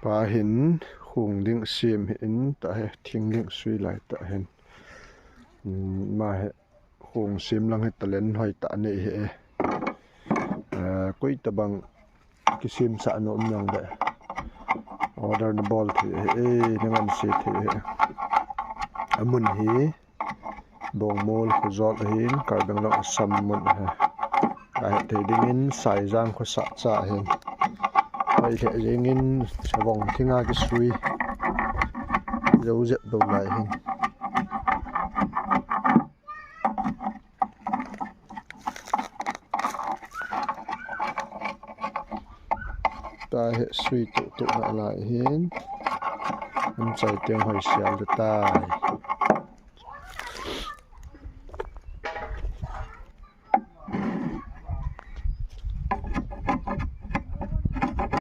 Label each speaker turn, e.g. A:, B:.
A: pa hin khung ding sim hin ta he thing ding sui lai ta hen ma he khung sim lang he talen hoi ta nei he koi ta bang kisim sa no nyang da order the ball the nangan se the amun hi bong mol khu zol hin kar bang lo sam mun ha ai the ding in sai jang khu sa cha hen ai the jing in chawong thinga ki sui zo zet do lai hin ta he sui tu na lai hin chai tiang hoi sial de tai